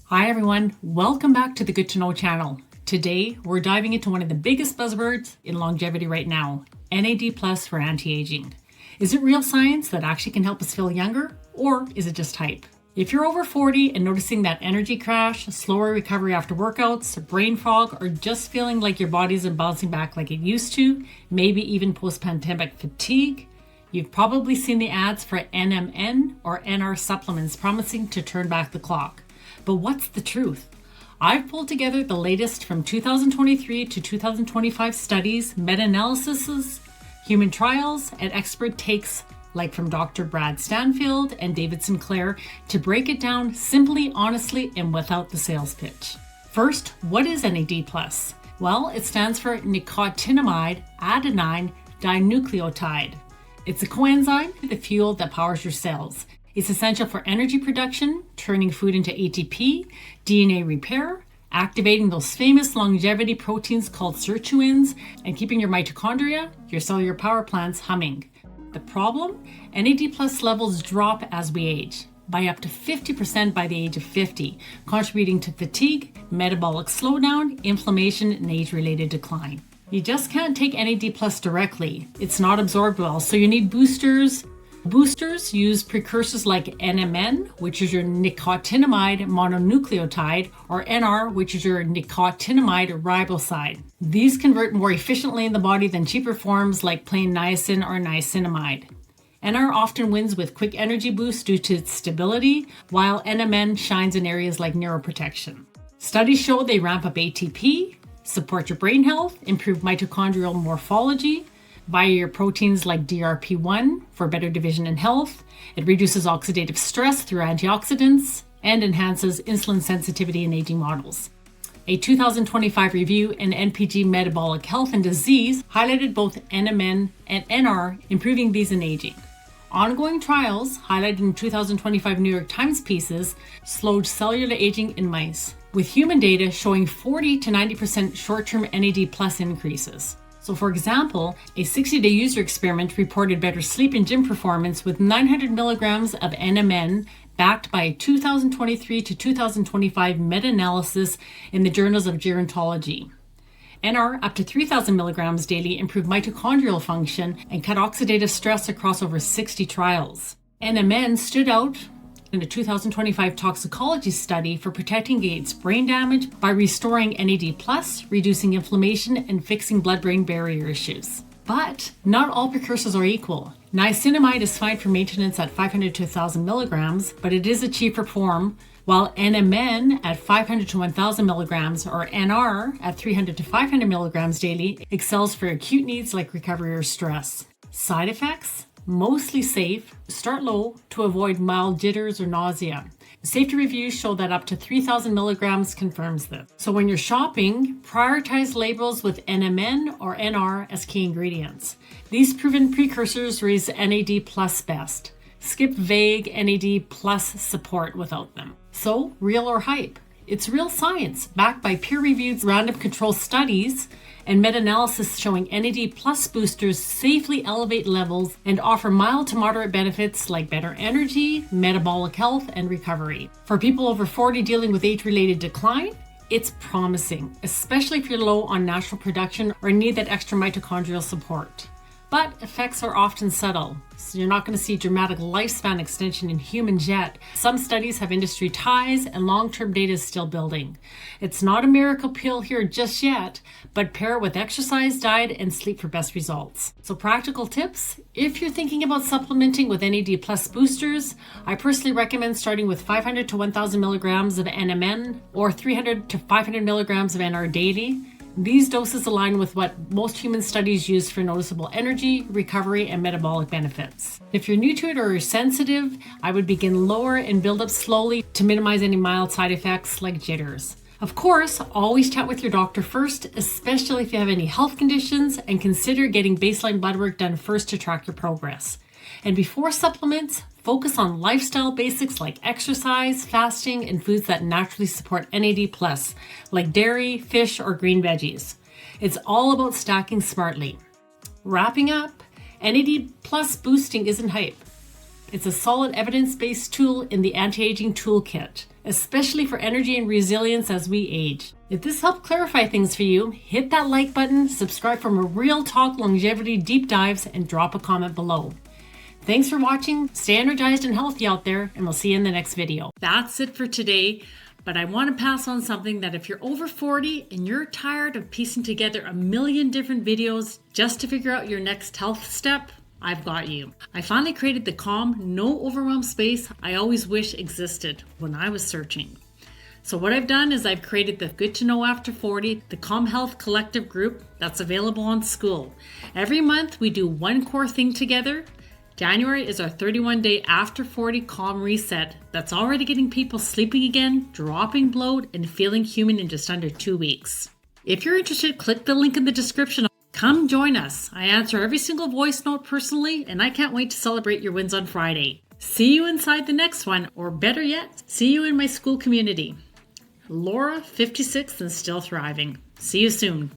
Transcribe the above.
Hi everyone, welcome back to the Good to Know channel. Today, we're diving into one of the biggest buzzwords in longevity right now, NAD+ for anti-aging. Is it real science that actually can help us feel younger, or is it just hype? If you're over 40 and noticing that energy crash, slower recovery after workouts, brain fog, or just feeling like your body isn't bouncing back like it used to, maybe even post-pandemic fatigue, you've probably seen the ads for NMN or NR supplements promising to turn back the clock. But what's the truth? I've pulled together the latest from 2023 to 2025 studies, meta-analyses, human trials, and expert takes like from Dr. Brad Stanfield and David Sinclair to break it down simply, honestly, and without the sales pitch. First, what is NAD+? Well, it stands for nicotinamide adenine dinucleotide. It's a coenzyme, the fuel that powers your cells. It's essential for energy production, turning food into ATP, DNA repair, activating those famous longevity proteins called Sirtuins, and keeping your mitochondria, your cellular power plants, humming. The problem? NAD+ levels drop as we age, by up to 50% by the age of 50, contributing to fatigue, metabolic slowdown, inflammation, and age-related decline. You just can't take NAD+ directly. It's not absorbed well, so you need boosters. Boosters use precursors like NMN, which is your nicotinamide mononucleotide, or NR, which is your nicotinamide riboside. These convert more efficiently in the body than cheaper forms like plain niacin or niacinamide. NR often wins with quick energy boosts due to its stability, while NMN shines in areas like neuroprotection. Studies show they ramp up ATP, support your brain health, improve mitochondrial morphology, via your proteins like DRP1 for better division and health. It reduces oxidative stress through antioxidants and enhances insulin sensitivity in aging models. A 2025 review in NPG Metabolic Health and Disease highlighted both NMN and NR, improving these in aging. Ongoing trials, highlighted in 2025 New York Times pieces, slowed cellular aging in mice, with human data showing 40 to 90% short-term NAD+ increases. So for example, a 60-day user experiment reported better sleep and gym performance with 900 milligrams of NMN backed by a 2023 to 2025 meta-analysis in the Journals of Gerontology. NR up to 3,000 milligrams daily improved mitochondrial function and cut oxidative stress across over 60 trials. NMN stood out in a 2025 toxicology study for protecting against brain damage by restoring NAD+, reducing inflammation, and fixing blood-brain barrier issues. But not all precursors are equal. Niacinamide is fine for maintenance at 500 to 1,000 milligrams, but it is a cheaper form, while NMN at 500 to 1,000 milligrams or NR at 300 to 500 milligrams daily excels for acute needs like recovery or stress. Side effects? Mostly safe. Start low to avoid mild jitters or nausea. Safety reviews show that up to 3,000 milligrams confirms this. So when you're shopping, prioritize labels with NMN or NR as key ingredients. These proven precursors raise NAD+ best. Skip vague NAD+ support without them. So, real or hype? It's real science, backed by peer-reviewed random control studies and meta-analysis showing NAD+ boosters safely elevate levels and offer mild to moderate benefits like better energy, metabolic health, and recovery. For people over 40 dealing with age-related decline, it's promising, especially if you're low on natural production or need that extra mitochondrial support. But effects are often subtle, so you're not going to see dramatic lifespan extension in humans yet. Some studies have industry ties and long-term data is still building. It's not a miracle pill here just yet, but pair it with exercise, diet, and sleep for best results. So practical tips, if you're thinking about supplementing with NAD+ boosters, I personally recommend starting with 500 to 1,000 milligrams of NMN or 300 to 500 milligrams of NR daily. These doses align with what most human studies use for noticeable energy, recovery, and metabolic benefits. If you're new to it or you're sensitive, I would begin lower and build up slowly to minimize any mild side effects like jitters. Of course, always chat with your doctor first, especially if you have any health conditions, and consider getting baseline blood work done first to track your progress. And before supplements, focus on lifestyle basics like exercise, fasting, and foods that naturally support NAD+, like dairy, fish, or green veggies. It's all about stacking smartly. Wrapping up, NAD+ boosting isn't hype. It's a solid evidence-based tool in the anti-aging toolkit, especially for energy and resilience as we age. If this helped clarify things for you, hit that like button, subscribe for more real talk longevity deep dives, and drop a comment below. Thanks for watching. Stay energized and healthy out there, and we'll see you in the next video. That's it for today, but I want to pass on something that if you're over 40 and you're tired of piecing together a million different videos just to figure out your next health step, I've got you. I finally created the calm, no overwhelm space I always wish existed when I was searching. So what I've done is I've created the Good to Know After 40, the Calm Health Collective group that's available on School. Every month we do one core thing together. January is our 31-day After 40 Calm Reset that's already getting people sleeping again, dropping bloat, and feeling human in just under 2 weeks. If you're interested, click the link in the description. Come join us. I answer every single voice note personally, and I can't wait to celebrate your wins on Friday. See you inside the next one, or better yet, see you in my school community. Laura, 56 and still thriving. See you soon.